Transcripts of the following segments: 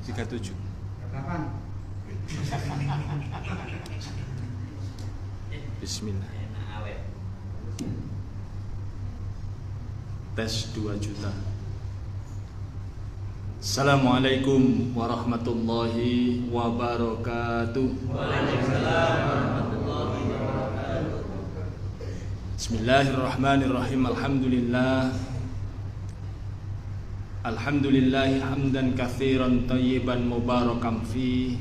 37. Kapan? Bismillah. Tes 2 juta. Assalamualaikum warahmatullahi wabarakatuh. Waalaikumsalam warahmatullahi wabarakatuh. Bismillahirrahmanirrahim. Alhamdulillahi hamdan katsiran thayyiban mubarakan fi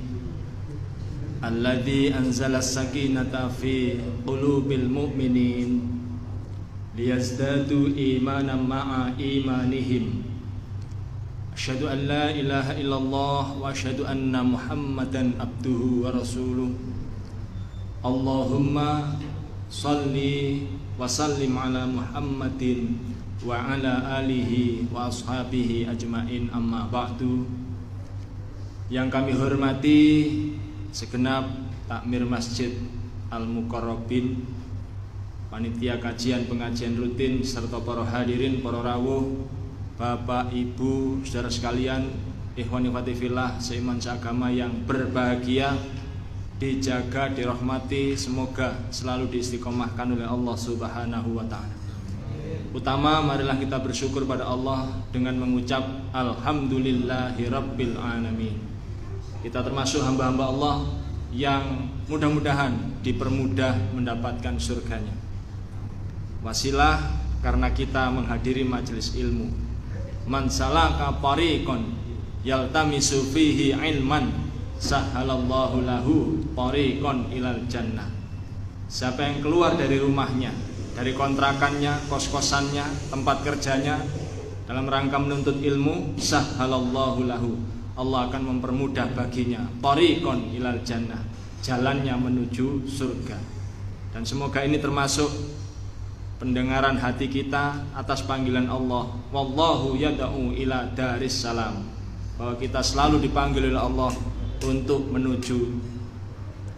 alladzi anzala as-sakinata fi qulubil mu'minin liyazdadu imanan ma'a imanihim. Asyhadu an la ilaha illallah wa asyhadu anna Muhammadan abduhu wa rasuluh. Allahumma salli wa sallim ala Muhammadin wa ala alihi wa ashabihi ajmain, amma ba'du. Yang kami hormati segenap takmir Masjid Al-Muqarrabin, panitia kajian pengajian rutin, serta para hadirin, para rawuh, Bapak, Ibu, saudara sekalian, ikhwani fillah seiman seagama yang berbahagia, dijaga, dirahmati, semoga selalu diistiqomahkan oleh Allah Subhanahu wa ta'ala. Utama, marilah kita bersyukur pada Allah dengan mengucap alhamdulillahi rabbil alamin. Kita termasuk hamba-hamba Allah yang mudah-mudahan dipermudah mendapatkan surganya. Wasilah karena kita menghadiri majelis ilmu. Man salaka tariqan yaltamisu fihi ilman sahhalallahu lahu tariqan ilal jannah. Siapa yang keluar dari rumahnya, dari kontrakannya, kos-kosannya, tempat kerjanya dalam rangka menuntut ilmu, sahhalallahu lahu, Allah akan mempermudah baginya tariqan ilal jannah, jalannya menuju surga. Dan semoga ini termasuk pendengaran hati kita atas panggilan Allah, wallahu yad'u ila daris salam, bahwa kita selalu dipanggil oleh Allah untuk menuju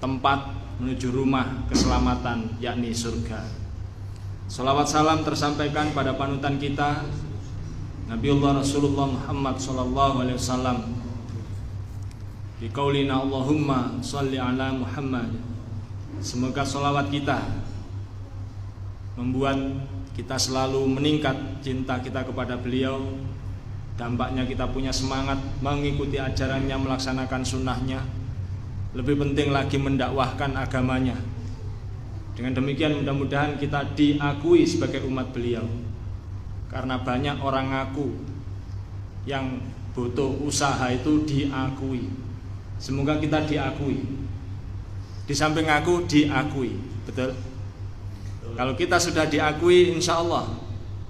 tempat, menuju rumah keselamatan, yakni surga. Salawat salam tersampaikan pada panutan kita Nabiullah Rasulullah Muhammad sallallahu alaihi wasallam di qaulina Allahumma shalli ala Muhammad. Semoga salawat kita membuat kita selalu meningkat cinta kita kepada beliau. Dampaknya kita punya semangat mengikuti ajarannya, melaksanakan sunnahnya. Lebih penting lagi mendakwahkan agamanya. Dengan demikian mudah-mudahan kita diakui sebagai umat beliau. Karena banyak orang ngaku, yang butuh usaha itu diakui. Semoga kita diakui. Di samping aku diakui, betul? Kalau kita sudah diakui, insya Allah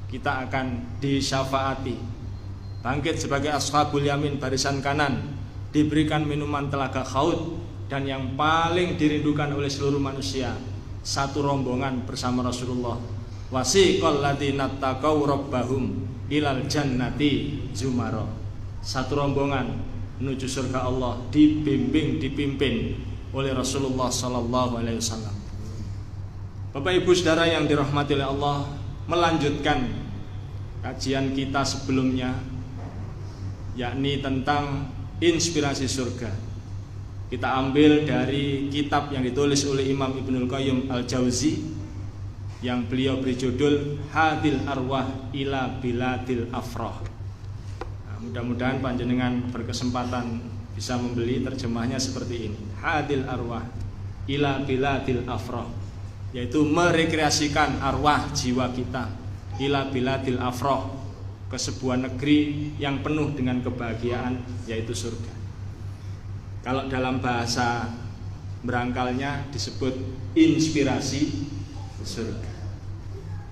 kita akan disyafaati, bangkit sebagai ashabul yamin, barisan kanan, diberikan minuman telaga khaut, dan yang paling dirindukan oleh seluruh manusia, satu rombongan bersama Rasulullah. Wasiqal ladzina taqaw rabbahum ilal jannati zumara. Satu rombongan menuju surga Allah, dibimbing, dipimpin oleh Rasulullah sallallahu alaihi wasallam. Bapak Ibu saudara yang dirahmati oleh Allah, melanjutkan kajian kita sebelumnya, yakni tentang inspirasi surga. Kita ambil dari kitab yang ditulis oleh Imam Ibnul Qayyim Al-Jauzi, yang beliau beri judul Hadil Arwah ila Biladil Afrah. Nah, mudah-mudahan panjenengan berkesempatan bisa membeli terjemahnya seperti ini. Hadil Arwah ila Biladil Afrah, yaitu merekreasikan arwah jiwa kita ila biladil afrah, ke sebuah negeri yang penuh dengan kebahagiaan, yaitu surga. Kalau dalam bahasa berangkalnya disebut inspirasi surga.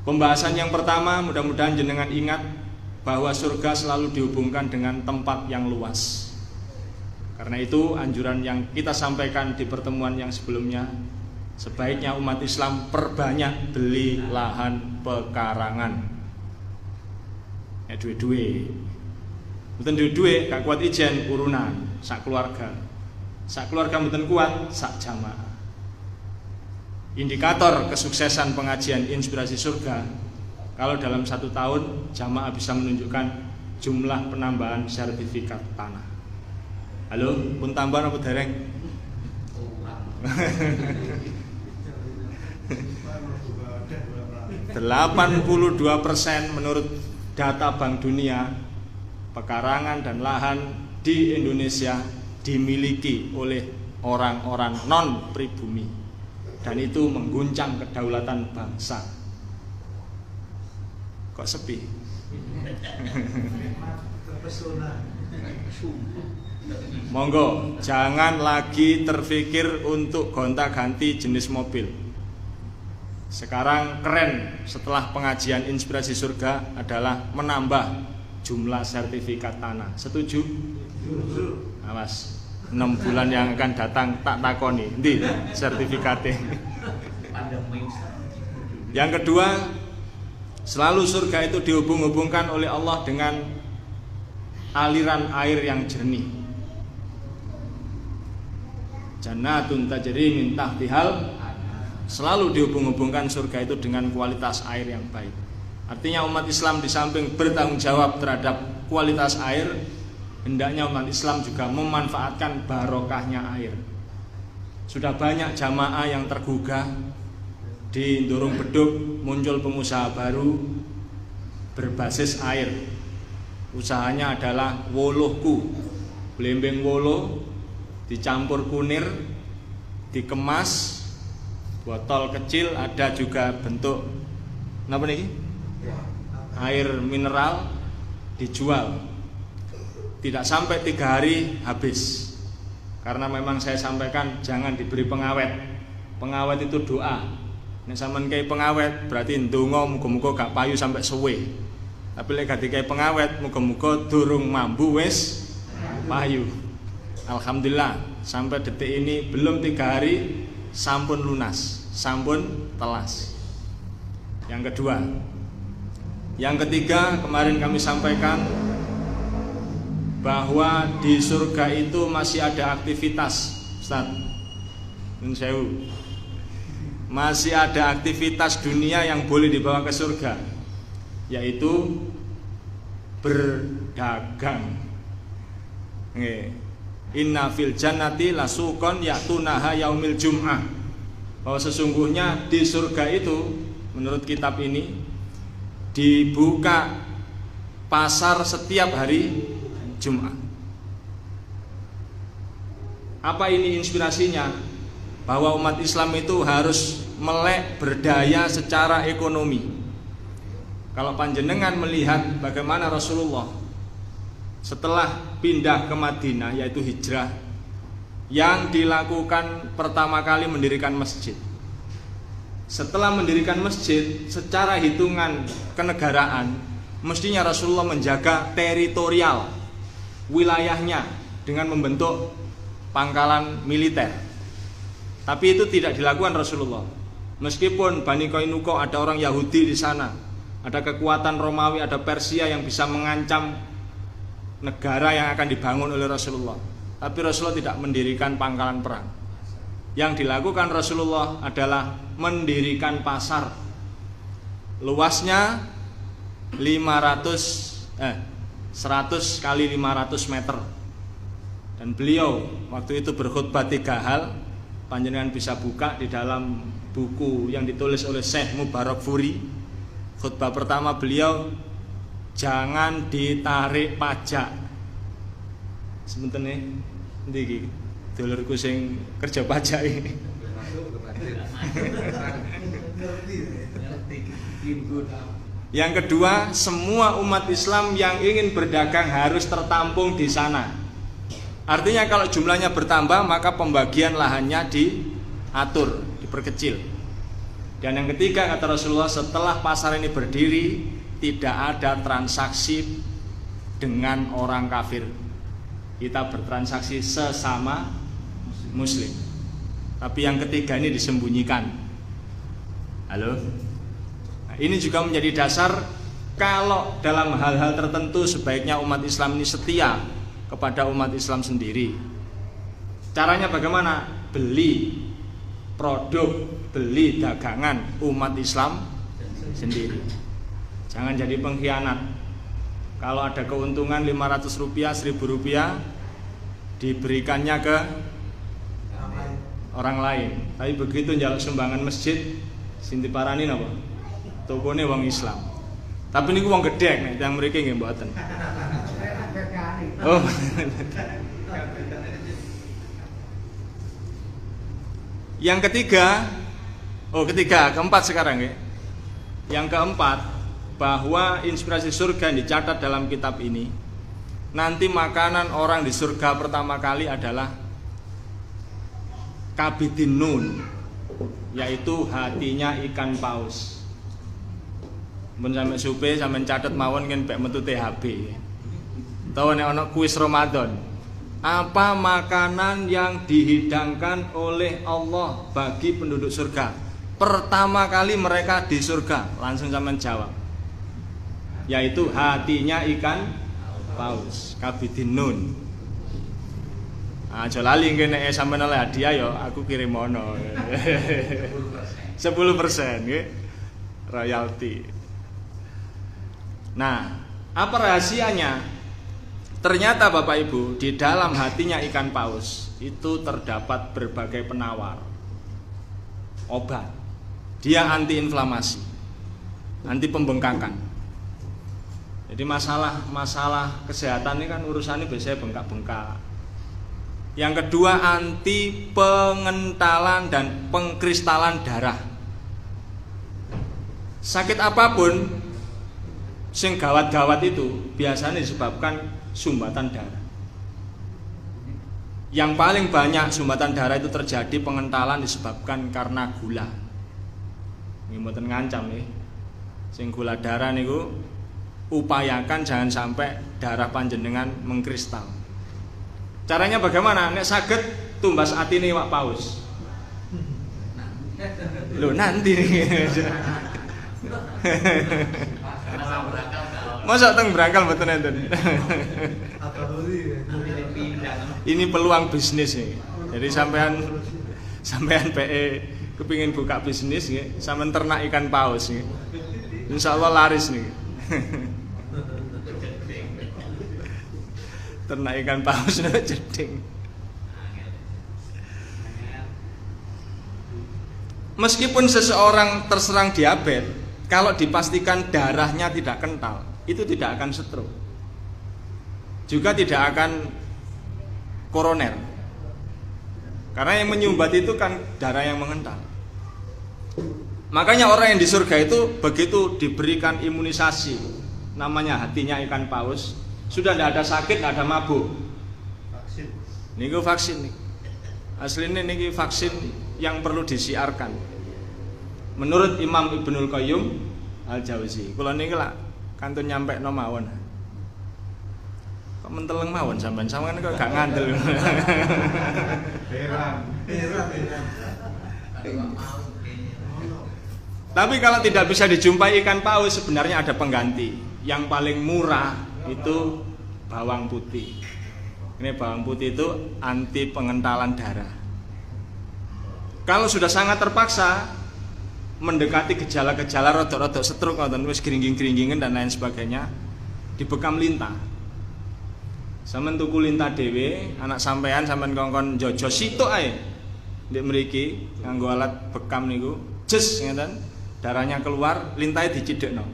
Pembahasan yang pertama, mudah-mudahan jenengan ingat bahwa surga selalu dihubungkan dengan tempat yang luas. Karena itu anjuran yang kita sampaikan di pertemuan yang sebelumnya, sebaiknya umat Islam perbanyak beli lahan pekarangan. Duwe-duwe, mboten duwe-duwe gak kuat ijen urunan sak keluarga. Sak keluarga mboten kuat sak jamaah. Indikator kesuksesan pengajian inspirasi surga, kalau dalam 1 tahun jamaah bisa menunjukkan jumlah penambahan sertifikat tanah. Halo, pun tambahan apa dereng? 82% menurut data Bank Dunia, pekarangan dan lahan di Indonesia dimiliki oleh orang-orang non pribumi, dan itu mengguncang kedaulatan bangsa. Kok sepi? Monggo, jangan lagi terpikir untuk gonta-ganti jenis mobil. Sekarang keren setelah pengajian Inspirasi Surga adalah menambah jumlah sertifikat tanah. Setuju? Awas, 6 bulan yang akan datang tak takoni ndi sertifikatnya. Yang kedua, selalu surga itu dihubung-hubungkan oleh Allah dengan aliran air yang jernih. Jannatun tajri min tahtihal, selalu dihubung-hubungkan surga itu dengan kualitas air yang baik. Artinya umat Islam di samping bertanggung jawab terhadap kualitas air, hendaknya umat Islam juga memanfaatkan barokahnya air. Sudah banyak jamaah yang tergugah di Ndurung Beduk, muncul pengusaha baru berbasis air. Usahanya adalah woloku, blembeng wolo dicampur kunir, dikemas, botol kecil, ada juga bentuk apa nih? Air mineral, dijual. Tidak sampai 3 hari habis. Karena memang saya sampaikan jangan diberi pengawet. Pengawet itu doa. Nek sampean kei pengawet berarti ndonga muga-muga gak payu sampai suwe. Tapi lek gak dikai pengawet muga-muga durung mambu wis payu. Alhamdulillah sampai detik ini belum 3 hari sampun lunas, sampun telas. Yang kedua, yang ketiga, kemarin kami sampaikan bahwa di surga itu masih ada aktivitas, Ustaz. Masih ada aktivitas dunia yang boleh dibawa ke surga, yaitu berdagang. Inna fil jannati lasukon ya'tunaha yaumil jum'ah. Bahwa sesungguhnya di surga itu menurut kitab ini dibuka pasar setiap hari Jumat. Apa ini inspirasinya? Bahwa umat Islam itu harus melek berdaya secara ekonomi. Kalau panjenengan melihat bagaimana Rasulullah setelah pindah ke Madinah, yaitu hijrah, yang dilakukan pertama kali mendirikan masjid. Setelah mendirikan masjid, secara hitungan kenegaraan, mestinya Rasulullah menjaga teritorial wilayahnya dengan membentuk pangkalan militer. Tapi itu tidak dilakukan Rasulullah. Meskipun Bani Qainuqa ada orang Yahudi di sana, ada kekuatan Romawi, ada Persia yang bisa mengancam negara yang akan dibangun oleh Rasulullah. Tapi Rasulullah tidak mendirikan pangkalan perang. Yang dilakukan Rasulullah adalah mendirikan pasar. Luasnya 100 kali 500 meter. Dan beliau waktu itu berkhutbah 3 hal. Panjenengan bisa buka di dalam buku yang ditulis oleh Syekh Mubarak Furi. Khutbah pertama beliau, jangan ditarik pajak. Sebenarnya iki dulurku sing kerja pajak ini. Yang kedua, semua umat Islam yang ingin berdagang harus tertampung di sana. Artinya kalau jumlahnya bertambah, maka pembagian lahannya diatur, diperkecil. Dan yang ketiga, kata Rasulullah, setelah pasar ini berdiri, tidak ada transaksi dengan orang kafir. Kita bertransaksi sesama muslim. Tapi yang ketiga ini disembunyikan. Halo? Nah, ini juga menjadi dasar kalau dalam hal-hal tertentu sebaiknya umat Islam ini setia kepada umat Islam sendiri. Caranya bagaimana? Beli produk, beli dagangan umat Islam sendiri. Jangan jadi pengkhianat. Kalau ada keuntungan 500 rupiah, 1000 rupiah, diberikannya ke orang lain. Tapi begitu njaluk sumbangan masjid, sing diparani napa? Tokone wong Islam. Tapi niku wong gedhe nek tiyang mriki nggih mboten. Oh. Yang ketiga, keempat sekarang ya. Yang keempat, bahwa inspirasi surga yang dicatat dalam kitab ini, nanti makanan orang di surga pertama kali adalah kabidin nun, yaitu hatinya ikan paus. Mun sampe supe sampe catet mawon kan pek metu THB. Tahu nek ana kuis Ramadan. Apa makanan yang dihidangkan oleh Allah bagi penduduk surga? Pertama kali mereka di surga, langsung sampean jawab. Yaitu hatinya ikan paus, kabidin nun. Aja lali ngene sampean oleh hadiah ya aku kirim ono. 10% nggih. Royalti. Nah, apa rahasianya? Ternyata Bapak Ibu, di dalam hatinya ikan paus itu terdapat berbagai penawar obat. Dia anti inflamasi, anti pembengkakan. Jadi masalah kesehatan ini kan urusannya biasanya bengkak-bengkak. Yang kedua, anti pengentalan dan pengkristalan darah. Sakit apapun sing gawat-gawat itu biasanya disebabkan sumbatan darah. Yang paling banyak sumbatan darah itu terjadi pengentalan disebabkan karena gula. Ini mboten ngancam nih. Sing gula darah niku upayakan jangan sampai darah panjenengan mengkristal. Caranya bagaimana? Nek saged tumbas atine iwak paus. Loh nanti masa teng berangkal mboten enten. Ini peluang bisnis nih. Jadi sampean PE kepingin buka bisnis nggih, sampean ternak ikan paus nggih. Insyaallah laris nih. Ternak ikan paus nek jeding. Meskipun seseorang terserang diabetes, kalau dipastikan darahnya tidak kental, itu tidak akan stroke, juga tidak akan koroner, karena yang menyumbat itu kan darah yang mengental. Makanya orang yang di surga itu begitu diberikan imunisasi, namanya hatinya ikan paus, sudah tidak ada sakit, tidak ada mabuk. Ini vaksin nih, aslinya ini vaksin yang perlu disiarkan. Menurut Imam Ibnul Qayyum Al-Jauzi, kula niki lak kantun nyampe no mawon. Kok menteleng mawon sampean kok gak ngandel. Tapi kalau tidak bisa dijumpai ikan paus, sebenarnya ada pengganti. Yang paling murah itu bawang putih. Ini bawang putih itu anti pengentalan darah. Kalau sudah sangat terpaksa, mendekati gejala-gejala rodok-rodok stroke ngoten wis gringging-gringgingan dan lain sebagainya, dibekam lintah. Sampeyan tuku lintah dhewe, anak sampean sampean kongkon jojo sitok ae. Ndek mriki nganggo alat bekam niku, jes ngeten, darahnya keluar, lintahnya dicidekno.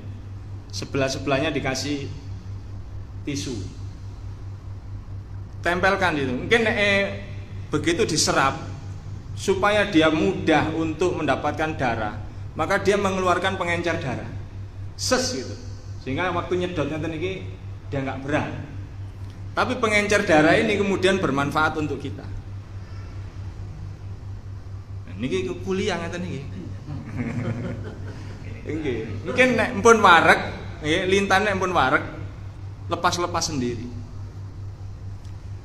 Sebelah-sebelahnya dikasih tisu. Tempelkan itu. Mungkin begitu diserap supaya dia mudah untuk mendapatkan darah, maka dia mengeluarkan pengencer darah, ses gitu, sehingga waktu nyedotnya tadi dia nggak berat. Tapi pengencer darah ini kemudian bermanfaat untuk kita. Nah, ini kuliah ngeten iki. Nggih, mungkin nek empun wareg, nggih, lintane empun wareg, lepas-lepas sendiri.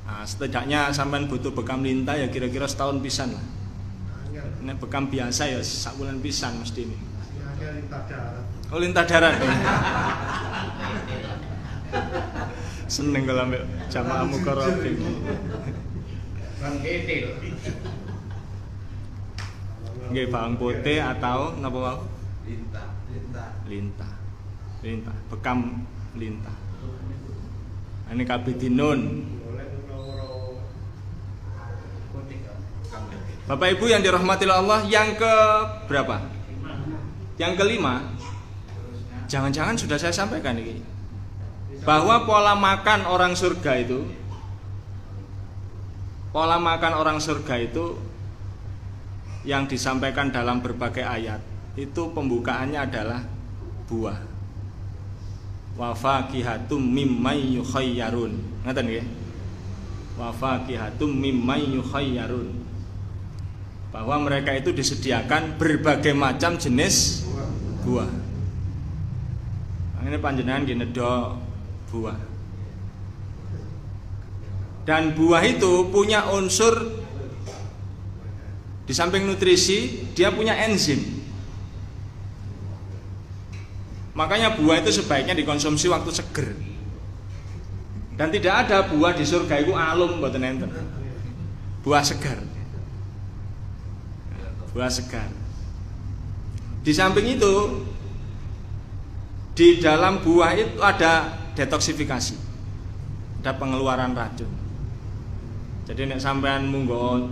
Nah, setidaknya sampean butuh bekam lintah ya kira-kira setahun pisan lah. Nek bekam biasa ya sak bulan pisan mesti ini. Oh lintah darat. Seneng kalau ambil jamaah mukorobin. Bang Kete. Nggih bawang putih atau napa wae? Lintah. Bekam lintah. Ini kabidinun. Bapak Ibu yang dirahmati Allah, yang ke berapa? Yang kelima. Jangan-jangan sudah saya sampaikan ini. Bahwa pola makan orang surga itu yang disampaikan dalam berbagai ayat itu pembukaannya adalah buah. Wa faqihatum mimma yukhayyarun. Ngaten nggih? Wa faqihatum mimma yukhayyarun. Bahwa mereka itu disediakan berbagai macam jenis buah. Ini panjenengan gini nedha buah. Dan buah itu punya unsur, di samping nutrisi, dia punya enzim. Makanya buah itu sebaiknya dikonsumsi waktu seger. Dan tidak ada buah di surga itu alum mboten enten. Buah segar. Buah segar. Di samping itu, di dalam buah itu ada detoksifikasi, ada pengeluaran racun. Jadi nek sampean munggo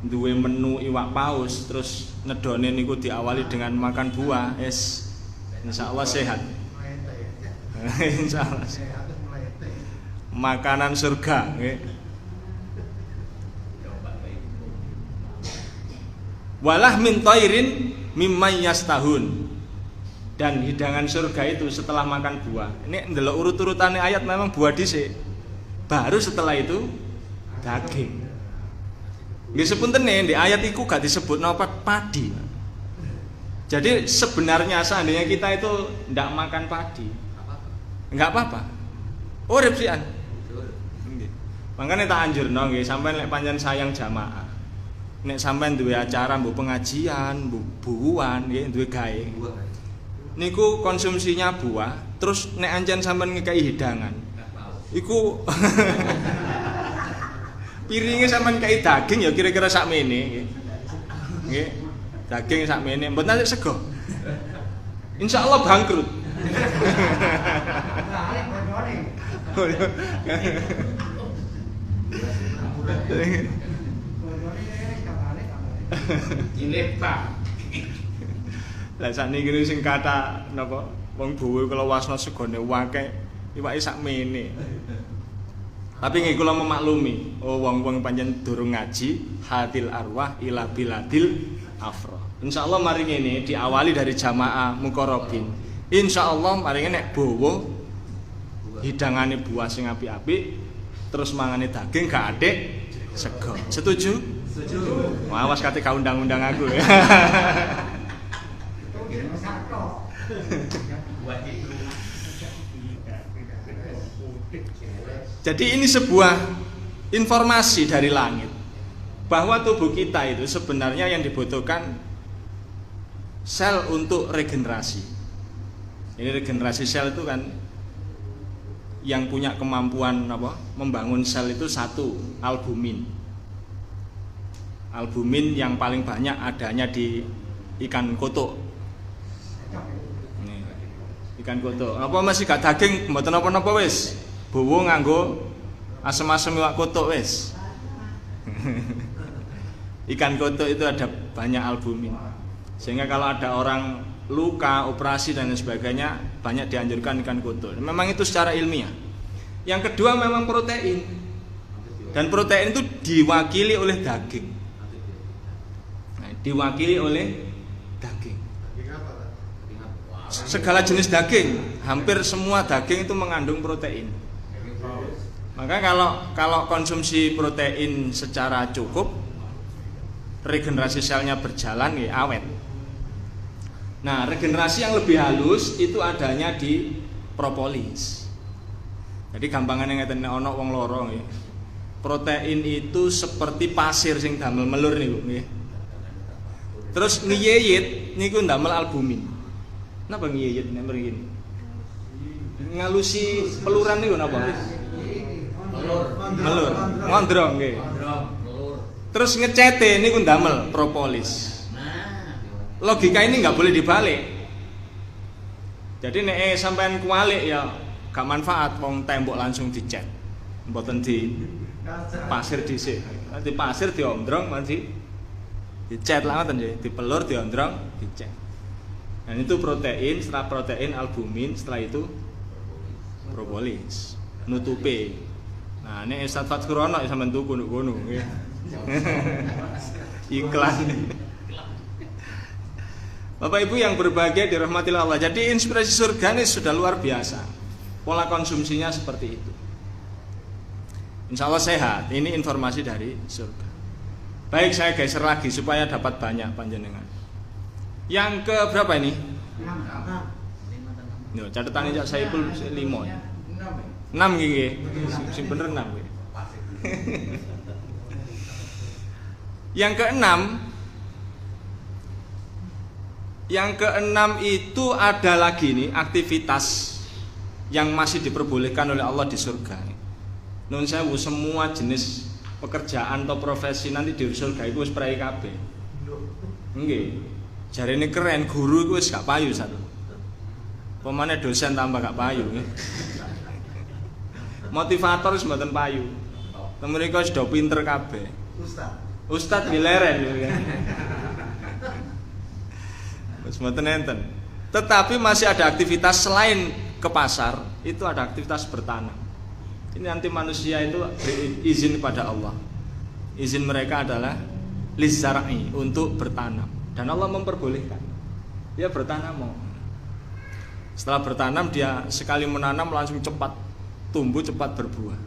duwe menu iwak paus terus nedone niku diawali dengan makan buah, insyaallah sehat. Insyaallah. Makanan surga, nggih. Walah min tairin mimma yastahun. Dan hidangan surga itu setelah makan buah. Ini ndelok urut-urutannya ayat memang buah dhisik. Baru setelah itu daging. Nggih sepuntene di ayat iku gak disebut napa padi. Jadi sebenarnya seandainya kita itu ndak makan padi, enggak apa-apa. Urip sian. Nggih. Makane tak anjurno nggih sampean lek pancen sayang jamaah. Nek sampean duwe acara mbok pengajian, mbok buuan nggih duwe gawe. Niku konsumsinya buah, terus nek ancen sampean ngekei hidangan. Iku piringnya sampean kei daging ya kira-kira sakmene nggih. Nggih. Daging sakmene, mboten nanti sego. Insyaallah bangkrut. Cilepa. Lah sakniki sing kata napa wong buwe kala wasna segone akeh iwake sakmene. Tapi nggih kula memaklumi, wong-wong pancen durung ngaji, hadil arwah ila biladil afrah. Insyaallah mari ngene diawali dari jamaah muqarrabin. Insyaallah mari ngene nek bowo hidangane buah sing apik-apik, terus mangane daging gak atik sego. Setuju? Setuju. Wah, awas kate kaundang-undang aku. Jadi ini sebuah informasi dari langit bahwa tubuh kita itu sebenarnya yang dibutuhkan sel untuk regenerasi. Ini regenerasi sel itu kan yang punya kemampuan membangun sel itu satu, albumin. Albumin yang paling banyak adanya di ikan kotok. Ikan kotok. Apa masih gak daging mboten napa-napa wis. Bowo nganggo asem-asem iwak kotok wis. Ikan kotok itu ada banyak albumin. Sehingga kalau ada orang luka, operasi dan sebagainya banyak dianjurkan ikan kotok. Memang itu secara ilmiah. Yang kedua memang protein. Dan protein itu diwakili oleh daging. Nah, diwakili oleh daging. Segala jenis daging, hampir semua daging itu mengandung protein. Maka kalau konsumsi protein secara cukup, regenerasi selnya berjalan ya awet. Nah, regenerasi yang lebih halus itu adanya di propolis. Jadi gampangannya ngeten ana wong loro nggih. Protein itu seperti pasir sing damel melur niku nggih. Terus ngiyeyit niku ndamel albumin. Napa ngiyeyit nek mriki? Ngalusi peluran niku napa? Melur. Ngondrong nggih. Terus ngecete niku ndamel propolis. Logika ini nggak boleh dibalik. Jadi nek sampean kualik ya gak manfaat wong tembok langsung dicet. Mboten di pasir dhisik. Nanti pasir diomdrong nanti Dicet lah ngoten nggih, dipelur, diondrong, dicet. Dan itu protein, setelah protein albumin, setelah itu propolis. Nutupe. Nah, ini Ustaz Fatkur ono sampean tuku nduk kono nggih. Iklan. Bapak Ibu yang berbahagia dirahmati Allah. Jadi inspirasi surga ini sudah luar biasa. Pola konsumsinya seperti itu. Insya Allah sehat. Ini informasi dari surga. Baik, saya geser lagi supaya dapat banyak panjenengan. Yang ke berapa ini? 6. Catatan ini saya pun 5 ya. 6 nggih. Sing bener 6 nggih. Yang keenam itu ada lagi nih aktivitas yang masih diperbolehkan oleh Allah di surga. Nun sewu semua jenis pekerjaan atau profesi nanti di surga itu wis prei kabeh. Nggih. Jarene keren, guru iku wis gak payu satu. Pemane dosen tambah gak payu nggih. Motivator wis mboten payu. Mereka sudah pinter kabeh. Ustad dileren ya. Wis mboten enten. Tetapi masih ada aktivitas selain ke pasar, itu ada aktivitas bertanam. Ini nanti manusia itu izin kepada Allah. Izin mereka adalah lizzar'i, untuk bertanam. Dan Allah memperbolehkan. Dia bertanam mau. Setelah bertanam dia sekali menanam langsung cepat tumbuh, cepat berbuah.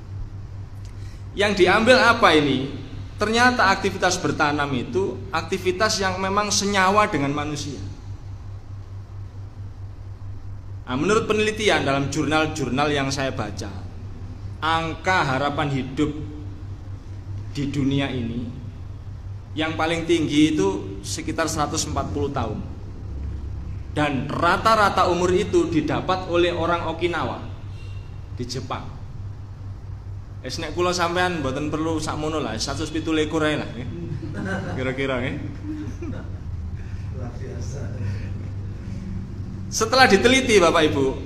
Yang diambil apa ini? Ternyata aktivitas bertanam itu aktivitas yang memang senyawa dengan manusia. Nah, menurut penelitian dalam jurnal-jurnal yang saya baca, angka harapan hidup di dunia ini yang paling tinggi itu sekitar 140 tahun. Dan rata-rata umur itu didapat oleh orang Okinawa di Jepang. Nek kula sampean mboten perlu sakmono lah, 127 ae lah nggih. Kira-kira nggih. Setelah diteliti Bapak Ibu,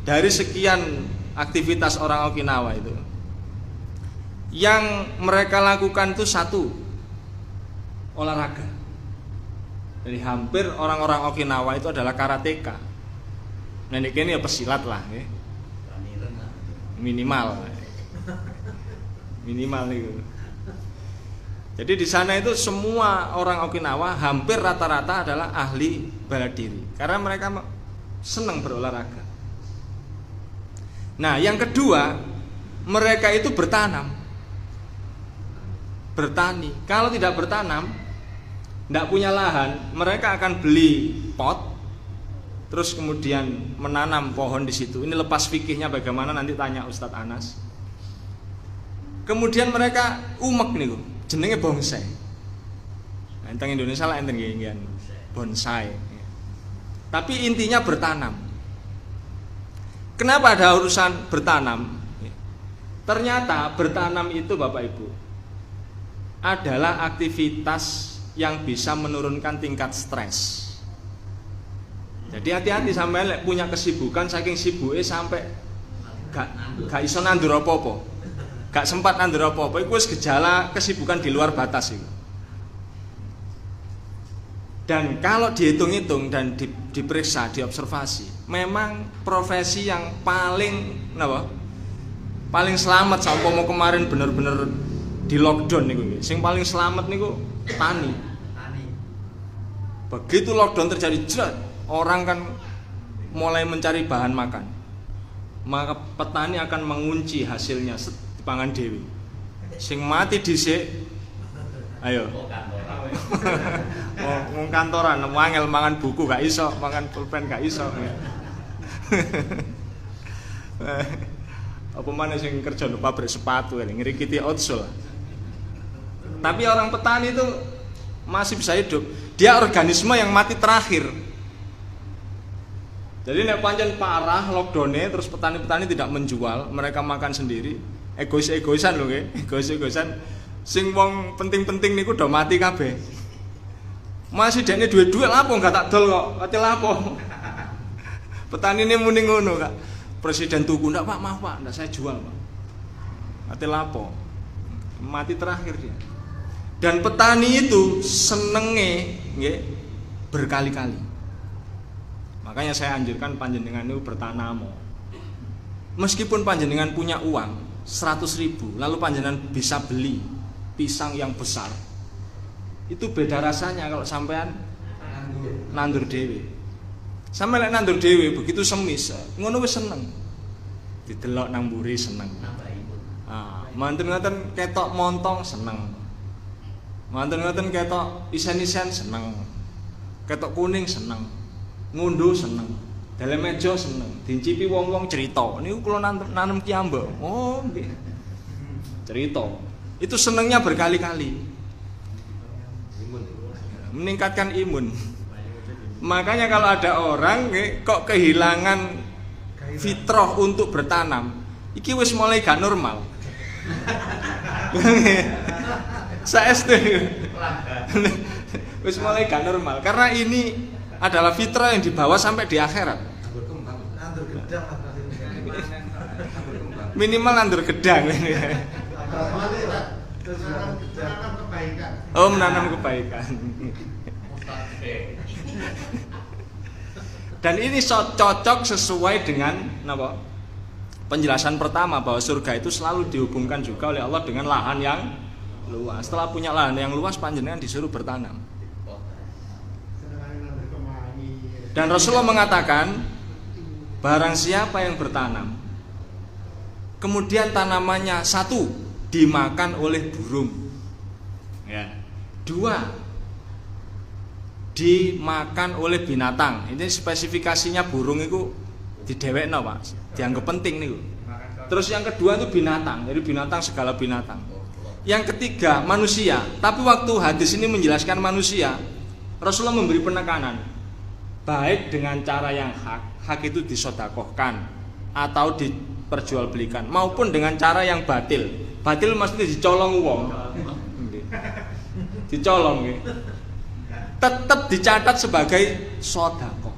dari sekian aktivitas orang Okinawa itu, yang mereka lakukan itu satu, olahraga. Jadi hampir orang-orang Okinawa itu adalah karateka. Nah ini ya pesilat lah ya. Minimal itu. Jadi di sana itu semua orang Okinawa hampir rata-rata adalah ahli bela diri, karena mereka senang berolahraga. Nah, yang kedua, mereka itu bertanam, bertani. Kalau tidak bertanam, tidak punya lahan, mereka akan beli pot, terus kemudian menanam pohon di situ. Ini lepas fikihnya bagaimana nanti tanya Ustadz Anas. Kemudian mereka umek nih, jenenge bonsai. Nah, teng Indonesia lah enten nggih bonsai. Tapi intinya bertanam. Kenapa ada urusan bertanam? Ternyata bertanam itu Bapak Ibu adalah aktivitas yang bisa menurunkan tingkat stres. Jadi hati-hati sampai punya kesibukan saking sibuknya sampai gak iso nandur apa-apa. Gak sempat nandur apa-apa, itu gejala kesibukan di luar batas itu. Dan kalau dihitung-hitung dan diperiksa, diobservasi, memang profesi yang paling selamat sampai mau kemarin bener-bener di lockdown nih, sing paling selamat nih tani. Begitu lockdown terjadi, orang kan mulai mencari bahan makan, maka petani akan mengunci hasilnya pangan dewi. Sing mati dhisik, ayo. Wong kantoran wangel mangan buku gak iso, mangan pulpen gak iso. Apa maneh sing kerja di pabrik sepatu ngrikiti outsole. Tapi orang petani itu masih bisa hidup. Dia organisme yang mati terakhir. Jadi nek pancen parah lockdown-e terus petani-petani tidak menjual, mereka makan sendiri. Egois-egoisan lho nggih, egois-egoisan. Sing wong penting-penting niku udah mati kabeh. Masih dekne duwe-duwe lapo gak tak dol kok. Ati lapo. Petanine muni ngono, Kak. Presiden tuku ndak Pak, maaf Pak, ndak saya jual, Pak. Ati lapo. Mati terakhir dia. Dan petani itu senenge nggih berkali-kali. Makanya saya anjurkan panjenengan itu bertanam. Meskipun panjenengan punya uang 100.000, lalu panjenengan bisa beli pisang yang besar, itu beda rasanya kalau sampean nandur dewe. Sampe lek nandur dewe begitu semis, ngono wis seneng. Didelok nang mburi seneng. Mantun-mantun ketok montong seneng. Mantun-mantun ketok isen-isen seneng. Ketok kuning seneng. Ngunduh seneng. Dalam meja seneng. Dincipi wong-wong cerita. Niku kula nanem ki ambek. Oh, nggih. Cerita. Itu senengnya berkali-kali. Meningkatkan imun. Makanya kalau ada orang kok kehilangan fitrah untuk bertanam, iki wis mulai gak normal. Saestu. Wis mulai gak normal karena ini adalah fitrah yang dibawa sampai di akhirat. Minimal nandur gedang. Oh, menanam kebaikan. Dan ini cocok sesuai dengan apa? Penjelasan pertama bahwa surga itu selalu dihubungkan juga oleh Allah dengan lahan yang luas. Setelah punya lahan yang luas, panjenengan disuruh bertanam. Dan Rasulullah mengatakan, barang siapa yang bertanam, kemudian tanamannya satu dimakan oleh burung, ya, dua dimakan oleh binatang. Ini spesifikasinya burung itu didewekno, Pak. Dianggap penting niku. Terus yang kedua itu binatang. Jadi binatang segala binatang. Yang ketiga manusia. Tapi waktu hadis ini menjelaskan manusia, Rasulullah memberi penekanan. Baik dengan cara yang hak. Hak itu disodakohkan atau diperjualbelikan, maupun dengan cara yang batil. Batil maksudnya dicolong wong. Dicolong nggih. Tetap dicatat sebagai sedekah.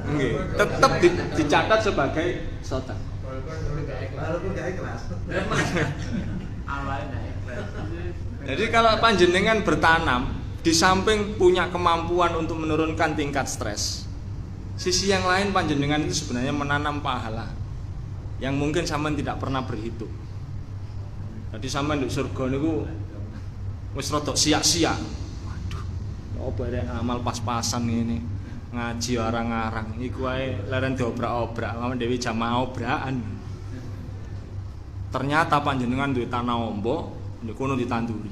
Nggih, tetap dicatat sebagai sedekah. Walaupun enggak ikhlas. Jadi kalau panjenengan bertanam, di samping punya kemampuan untuk menurunkan tingkat stres, sisi yang lain panjenengan itu sebenarnya menanam pahala yang mungkin sampean tidak pernah berhitung. Jadi sampean di surga niku wis rada sia-sia. Waduh, apa rek amal pas-pasan ngene. Ngaji arang-arang iku wae leren diobrak-obrak, mawon dhewe jamaah obrakan. Ternyata panjenengan duwe tanah ombo, niku kono ditanduri.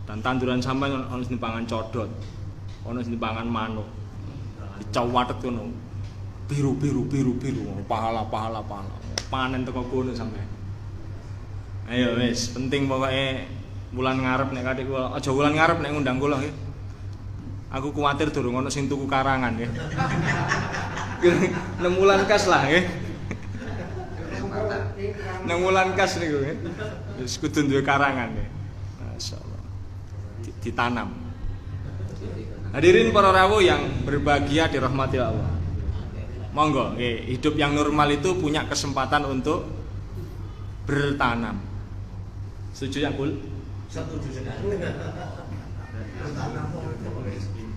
Dan tanduran sampean ono sing pangan codot, ono sing pangan manuk. Dicawatet kono. Biru, pahala. Panen teko kono sampean. Ayo wis, penting pokoke bulan ngarep nek kadek kula, aja bulan ngarep nek ngundang kula nggih. Aku kuwatir durung ono sing tuku karangan nggih. 6 bulan kas lah nggih. 6 bulan kas niku nggih. Wis kudu duwe karangan nggih. Masyaallah. Ditanam. Hadirin para rawuh yang berbahagia dirahmati Allah. Monggo nggih, hidup yang normal itu punya kesempatan untuk bertanam. Setuju ya, Kul? Setuju sekali.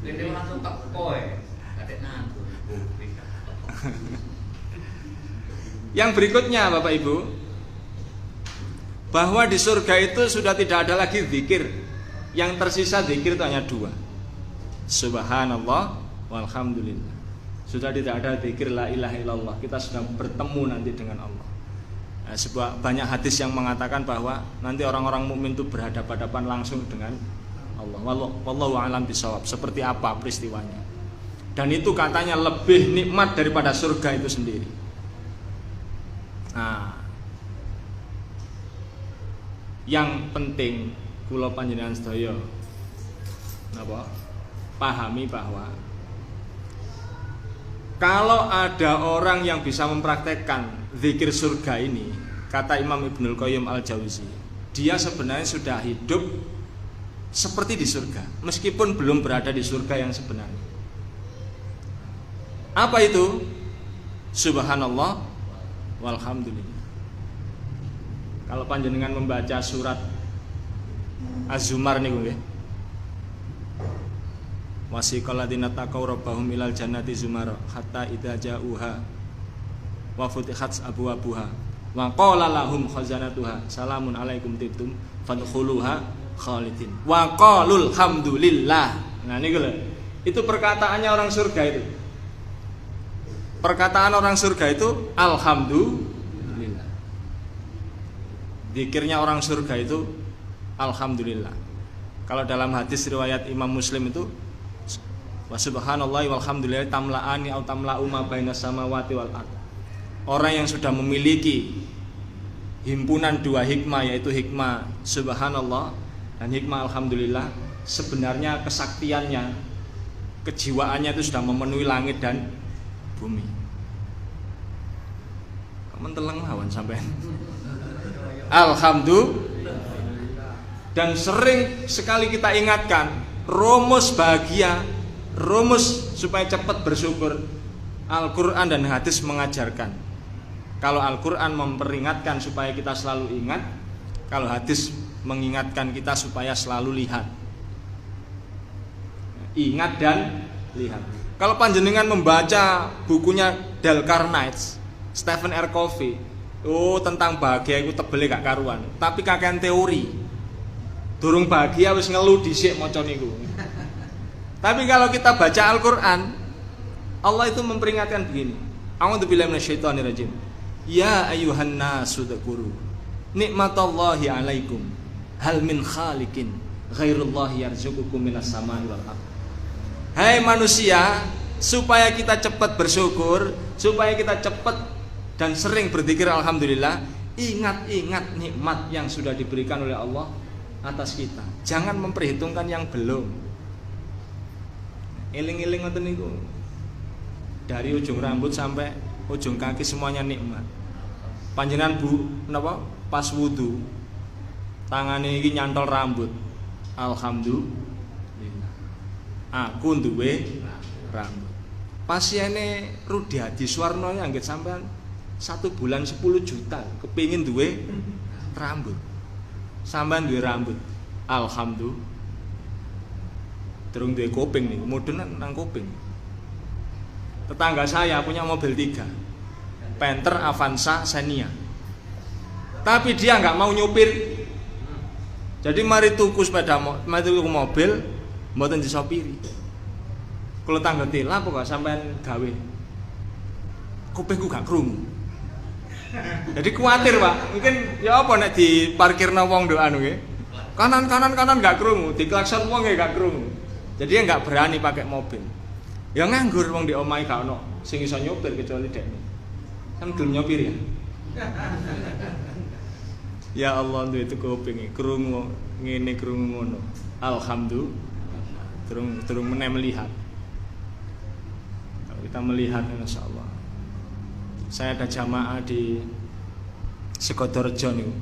Ini langsung teko kadek nandur. Yang berikutnya Bapak Ibu, bahwa di surga itu sudah tidak ada lagi zikir. Yang tersisa zikir itu hanya 2. Subhanallah walhamdulillah. Sudah tidak ada zikir la ilaha illallah. Kita sudah bertemu nanti dengan Allah. Sebuah banyak hadis yang mengatakan bahwa nanti orang-orang mukmin itu berhadapan-hadapan langsung dengan Allah. Wallahu a'lam bishawab. Seperti apa peristiwanya? Dan itu katanya lebih nikmat daripada surga itu sendiri. Nah, yang penting kula panjenengan sedaya napa? Pahami bahwa kalau ada orang yang bisa mempraktekkan zikir surga ini, kata Imam Ibnul Qayyim Al-Jauzi, dia sebenarnya sudah hidup seperti di surga, meskipun belum berada di surga yang sebenarnya. Apa itu? Subhanallah walhamdulillah. Kalau panjenengan membaca surat Az-Zumar niku nggih. Wasiqal ladzina taqaw rabbahum ilal jannati zumara hatta idza ja'uha wa futihat abwabuha wa qala lahum khazanatuha salamun alaikum tibtum fadkhuluha khalidin wa qalul hamdulillah. Nah niku lho. Itu perkataannya orang surga itu. Perkataan orang surga itu alhamdulillah. Zikirnya orang surga itu alhamdulillah. Kalau dalam hadis riwayat Imam Muslim itu wa subhanallahi walhamdulillah tamla'ani au tamla'u ma bainas samawati wal ard. Orang yang sudah memiliki himpunan dua hikmah, yaitu hikmah subhanallah dan hikmah alhamdulillah, sebenarnya kesaktiannya, kejiwaannya itu sudah memenuhi langit dan bumi. Menteleng hawan sampean. Alhamdulillah. Dan sering sekali kita ingatkan rumus bahagia, rumus supaya cepat bersyukur. Al-Quran dan hadis mengajarkan. Kalau Al-Quran memperingatkan supaya kita selalu ingat, kalau hadis mengingatkan kita supaya selalu lihat. Ingat dan lihat. Kalau panjenengan membaca bukunya Dale Carnegie, Stephen R. Covey, tentang bahagia itu tebelnya gak karuan, tapi kakean teori. Durung bahagia wis ngeluh dhisik maca niku. Tapi kalau kita baca Al-Quran, Allah itu memperingatkan begini. A'udzubillahi minasyaitonirrajim. Ya ayyuhan nasu dzkuru nikmatallahi 'alaikum hal min khaliqin ghairullahi yarzuqukum minas samai wal ardh. Hai manusia, supaya kita cepat bersyukur, supaya kita cepat dan sering berzikir alhamdulillah, ingat-ingat nikmat yang sudah diberikan oleh Allah atas kita. Jangan memperhitungkan yang belum. Eling-eling ngoten niku. Dari ujung rambut sampai ujung kaki semuanya nikmat. Panjenengan napa pas wudu tangane iki nyantol rambut. Alhamdulillah. Aku duwe rambut. Pasiene Rudi Hadi Suwarno anggit sampean 1 bulan 10 juta kepingin duwe rambut. Sampean duwe rambut. Alhamdulillah. Terung duwe kuping nih, mudun nang kuping. Tetangga saya punya mobil 3, Panther Avanza Xenia. Tapi dia nggak mau nyupir. Jadi mari tuku mobil, mboten disopiri. Kalau tangga tila kok sampean gawe. Kupingku gak krungu. Jadi kuatir, Pak. Mungkin ya apa nek diparkirna wong nduk anu nggih. Kanan gak krungu, diklakson wong nggih gak krungu. Jadi dia nggak berani pakai mobil. Ya nganggur wong di omahe gak ono sing iso nyopir kecuali dekne. Kan gelem nyopir ya. Ya Allah duwe itu kuping krungu ngene krungu ngono. Alhamdulillah. Terung meneh melihat. Kalau kita melihat insyaallah. Saya ada jamaah di Sekodorejo niku.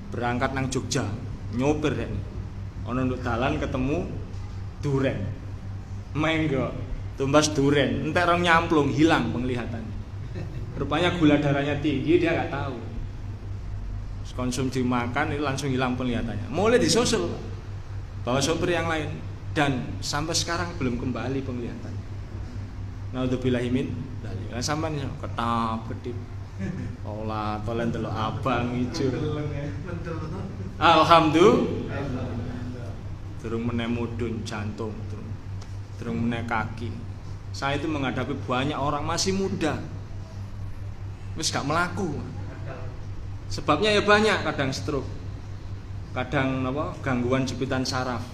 Berangkat nang Jogja, nyopir rek. Ono nduk dalan ketemu duren, menggo, tumbas duren, entek rong nyamplung, hilang penglihatannya. Rupanya gula darahnya tinggi, dia nggak tahu. Konsumsi makan itu langsung hilang penglihatannya. Mulai disusul bawa sopir yang lain dan sampai sekarang belum kembali penglihatannya. Naudzubillahi min dzalik. Lah sampean ketap kedip. Olah tolen delok abang ijo. Alhamdulillah. Terung meneh mudun jantung, terung meneh kaki. Saya itu menghadapi banyak orang masih muda, wis gak melaku. Sebabnya ya banyak, kadang stroke, kadang gangguan jepitan saraf,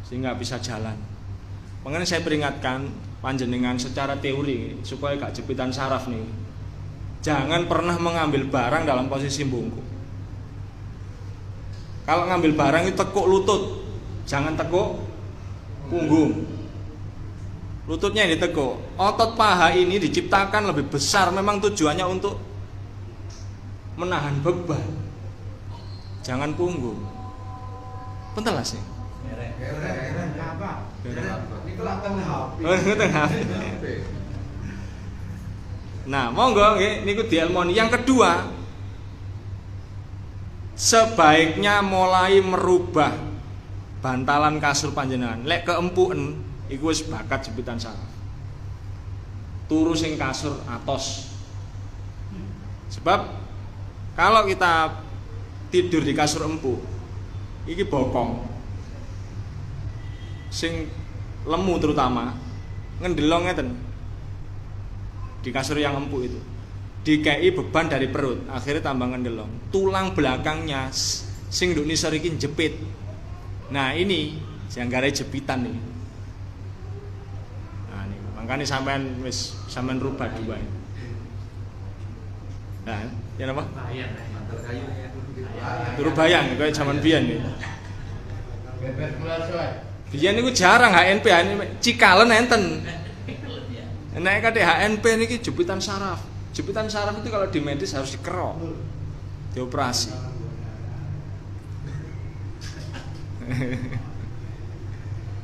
sehingga bisa jalan. Makanya saya peringatkan panjenengan secara teori supaya gak jepitan saraf nih. Jangan pernah mengambil barang dalam posisi bungkuk. Kalau ngambil barang itu tekuk lutut. Jangan tekuk punggung. Lututnya yang ditekuk. Otot paha ini diciptakan lebih besar, memang tujuannya untuk menahan beban. Jangan punggung. Punten lah sih. Nah, monggo nggih niku dielmoni. Yang kedua, sebaiknya mulai merubah bantalan kasur panjenengan. Lek keempuken iku wis bakat jepitan saraf. Turu sing kasur atos. Sebab kalau kita tidur di kasur empuk, iki bokong. Sing lemu terutama ngendelong ngeten. Di kasur yang empuk itu. Dikei beban dari perut, akhirnya tambah ngendelong. Tulang belakangnya sing nduk nisor iki jepit. Nah, ini janggare jepitan nih. Nah, ini makanya sampean rubah dua. Nah, ya apa? Bayang, mantel kayu ya. Turu bayang kayak zaman biyen nih. Bebet kelas wae. Biyen niku jarang HNP, Cikalen enten. Nek kate HNP niki jepitan saraf. Jepitan saraf itu kalau di medis harus dikerok, dioperasi.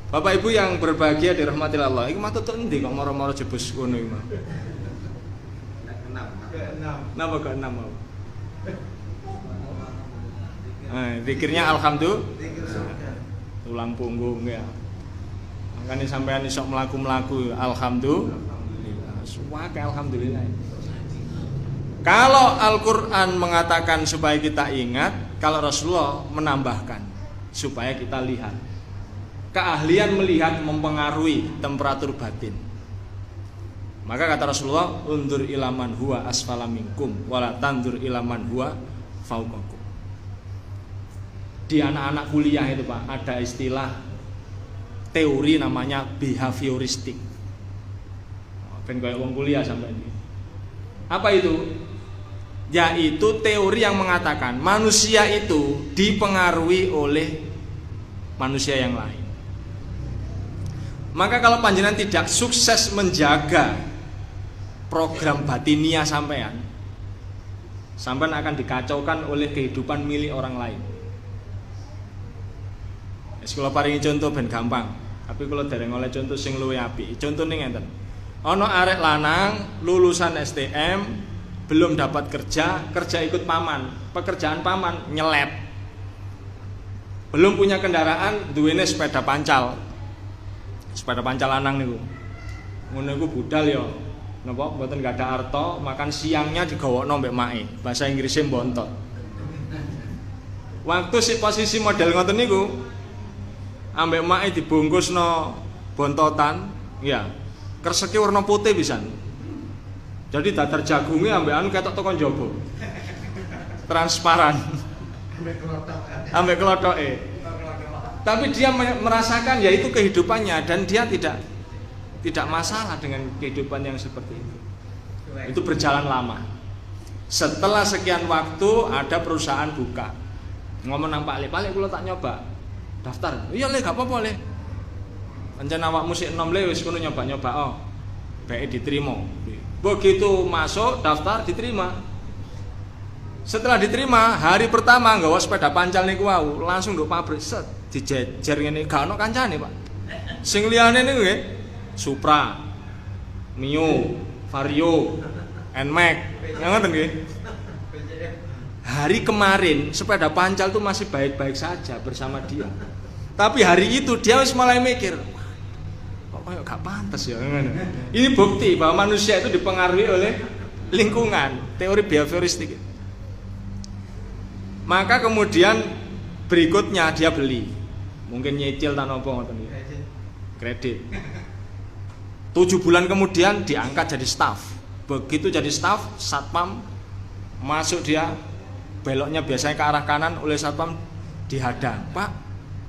Bapak Ibu yang berbahagia dirahmati Allah, iki matut endi kok moro-moro jebus ngono iki, Mas? Napa kok 6? Zikirnya alhamdulillah. Tulang punggung ya. Makanya sampean iso mlaku-mlaku alhamdulillah. Suwake alhamdulillah. Kalau Al-Quran mengatakan supaya kita ingat, kalau Rasulullah menambahkan supaya kita lihat. Keahlian melihat mempengaruhi temperatur batin. Maka kata Rasulullah, undur ilaman huwa asfala minkum wala tandur ilaman huwa fauqakum. Di anak-anak kuliah itu Pak, ada istilah teori namanya behavioristik. Ben kayak wong kuliah sampai ini. Apa itu? Yaitu teori yang mengatakan manusia itu dipengaruhi oleh manusia yang lain. Maka kalau panjenengan tidak sukses menjaga program batinia sampean akan dikacaukan oleh kehidupan milik orang lain. Kalau paringi contoh ben gampang, tapi kalau dereng oleh contoh sing luwih apik. Contone ngenten. Ana arek lanang lulusan STM belum dapat kerja ikut paman, pekerjaan paman nyelep. Belum punya kendaraan, duwene sepeda pancal. Sepeda pancal lanang niku. Ngono iku budal ya. Napa mboten gak ada arto, makan siangnya digawokno mbek mae. Bahasa Inggrisnya bontot. Waktu si posisi model ngoten niku ambek mae dibungkusno bontotan, ya. Kreseke warna putih pisan. Jadi datar jagungnya ambekan ketok teko njaba. Transparan. Ambek klotoke. Tapi dia merasakan ya itu kehidupannya dan dia tidak masalah dengan kehidupan yang seperti itu. Itu berjalan lama. Setelah sekian waktu ada perusahaan buka. Ngomong nang Pak Le, Pak Le kula tak nyoba. Daftar. Iya Le, gak apa-apa Le. Pancen awakmu sik enom Le wis kono nyoba-nyoba oh. Bae diterima. Begitu masuk daftar diterima. Setelah diterima, hari pertama nggawa sepeda pancal niku wau, langsung nduk pabrik set dijejer ngene, gak ono kancane, Pak. Sing liyane niku nggih, Supra, Mio, Vario, Nmax, ngoten nggih. Hari kemarin sepeda pancal itu masih baik-baik saja bersama dia. Tapi hari itu dia wis mulai mikir, kok kayak gak pantas ya. Ini bukti bahwa manusia itu dipengaruhi oleh lingkungan, teori behavioristik. Maka kemudian berikutnya dia beli, mungkin nyicil tanpa ngoten iki. Kredit. 7 bulan kemudian diangkat jadi staf. Begitu jadi staf, satpam masuk dia beloknya biasanya ke arah kanan, oleh satpam dihadang. Pak,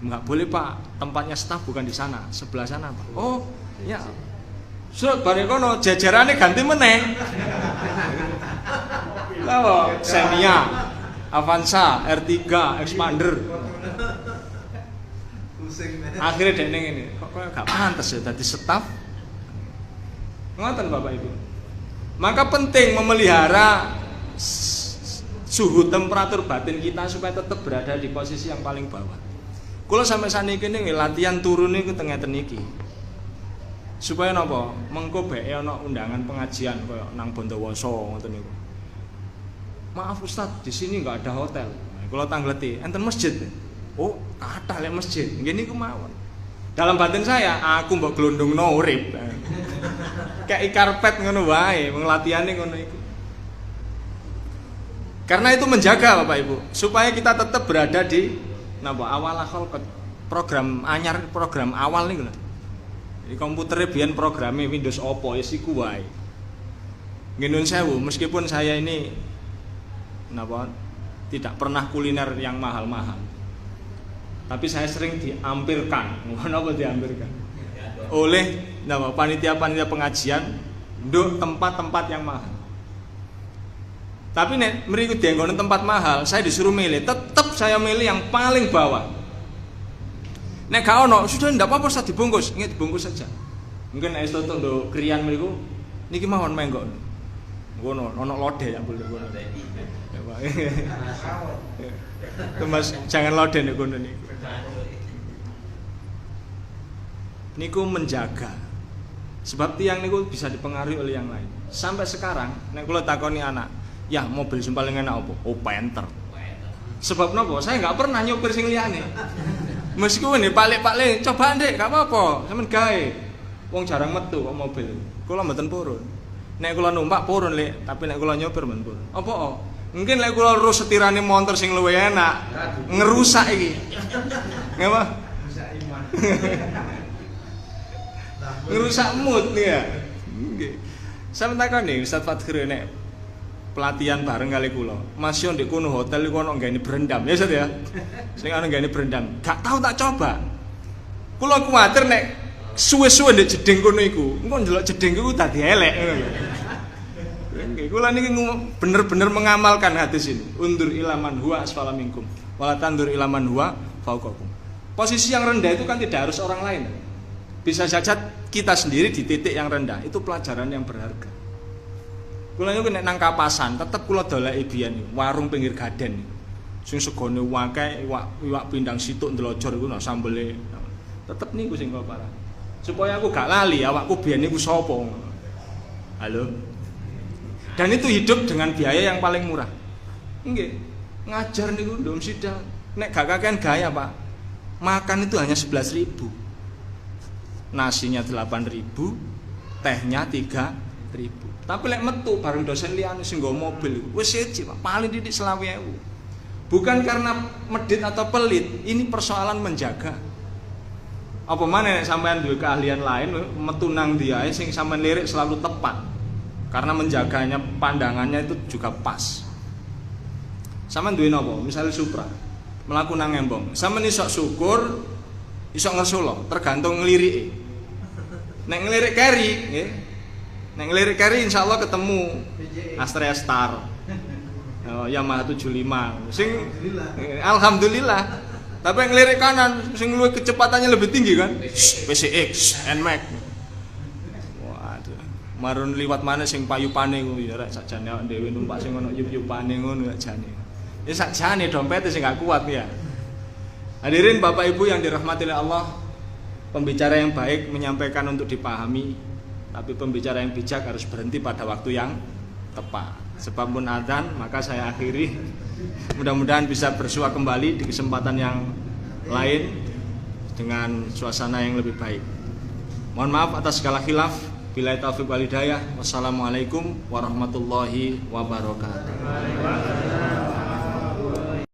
enggak boleh Pak, tempatnya staf bukan di sana, sebelah sana Pak. Oh, ya. Surat barekono jajarane ganti meneh. Lah, Xenia, Avanza, R3, Expander. Akhirnya dek ning ngene, kok gak pantes ya dadi staf. Ngoten Bapak Ibu. Maka penting memelihara suhu temperatur batin kita supaya tetap berada di posisi yang paling bawah. Kula sampai saniki niki latihan turun niku tengeten iki. Supaya napa? Mengko beke ana undangan pengajian kaya nang Bondowoso ngoten niku. Maaf Ustaz, di sini nggak ada hotel. Kula tangleti, enten masjid. Oh, kathah lek masjid. Nggih niku mawon. Dalam batin saya, aku mbok glondongno urip. Kayak karpet ngono wae, latihanne ngono iku. Karena itu menjaga Bapak Ibu, supaya kita tetap berada di napa awal khalqat. Program anyar, program awal niku lho. Di komputer biyen programnya Windows opo wis iku wae. Nggih nuwun sewu, meskipun saya ini napa tidak pernah kuliner yang mahal-mahal. Tapi saya sering diampirkan, napa diampirkan? Oleh napa panitia-panitia pengajian nduk tempat-tempat yang mahal. Tapi nek mriku dienggonen tempat mahal, saya disuruh milih, tetap saya milih yang paling bawah. Nek gak ono, sudah ndak apa-apa usah dibungkus, nggih dibungkus saja. Mungkin nek soto nduk kriyan mriku niki mawon menggo. Ngono, ono lodeh ya boleh ngono. Ya Pak. Mas jangan lodeh nek ngono niku. Niku menjaga. Sebab tiang niku bisa dipengaruhi oleh yang lain. Sampai sekarang nek kula takoni anak, "Ya, mobil sing paling enak apa?" "Oh, Panther." Sebab napa? Saya enggak pernah nyopir sing liyane. Meskipun nih palik-palik, coba Ndek, gak apa-apa, sampean gawe. Wong jarang metu kok mobil. Kula mboten purun. Nek kula numpak purun, Lek, tapi nek kula nyopir mboten purun. Apa? Mungkin lek kula terus setirane motor sing luwih enak, ngerusak iki. Ngapa? Ngerusak iman. Ngerusak mood nih ya. Nggih. Sampeyan takoni Ustaz Fathir nek pelatihan bareng kali kula. Mas yo ndek kono hotel iku ono nggene berendam, ya Ustaz ya. Sing ono nggene berendam. Gak tahu tak coba. Kula kuwatir nek suwe-suwe ndek jeding kono iku, engko ndelok jeding iku dadi elek ngono lho. Nggih, kula niki bener-bener mengamalkan hadis ini. Undur ilaman huwa asfala minkum, wala tandur ilaman huwa fauqakum. Posisi yang rendah itu kan tidak harus orang lain. Bisa saja kita sendiri di titik yang rendah. Itu pelajaran yang berharga. Kula niku nek nang Kapasan tetep kula doleki biyen warung pinggir gaden. Sing segone wae iwak pindang situk ndelojor iku sambele. Tetep niku sing kula parah. Supaya aku gak lali awakku biyen niku sapa. Halo. Dan itu hidup dengan biaya yang paling murah. Nggih. Ngajar niku ndom sidang. Nek gak kakean gaya, Pak. Makan itu hanya 11.000. Nasinya 8.000, tehnya 3.000. Tapi lek metu bareng dosen liyane sing nggo mobil wis siji Pak, paling didik 20.000. Bukan karena medit atau pelit, ini persoalan menjaga. Apa maneh nek sampean duwe keahlian lain metu nang ndi ae sing sampean lirik selalu tepat. Karena menjaganya pandangannya itu juga pas. Sampean duwe napa? Misalnya Supra, mlaku nang Embong. Sampeyan iso syukur, iso ngersula, tergantung nglirike. Nek ngelirik carry, nggih. Nek ngelirik carry insyaallah ketemu Astrea Star. Oh, Yamaha 75. Sing alhamdulillah. Tapi yang ngelirik kanan sing luwih kecepatannya lebih tinggi kan? PCX, NMAX. Waduh. Marun liwat mana sing payupane kuwi ya rek sakjane awake dhewe numpak sing ono yup-yupane ngono ya jane. Ya sakjane dompete sing gak kuat ya. Hadirin Bapak Ibu yang dirahmati oleh Allah, pembicara yang baik menyampaikan untuk dipahami, tapi pembicara yang bijak harus berhenti pada waktu yang tepat. Sebab pun adzan, maka saya akhiri. Mudah-mudahan bisa bersua kembali di kesempatan yang lain dengan suasana yang lebih baik. Mohon maaf atas segala khilaf. Billahi taufiq wal hidayah. Wassalamualaikum warahmatullahi wabarakatuh.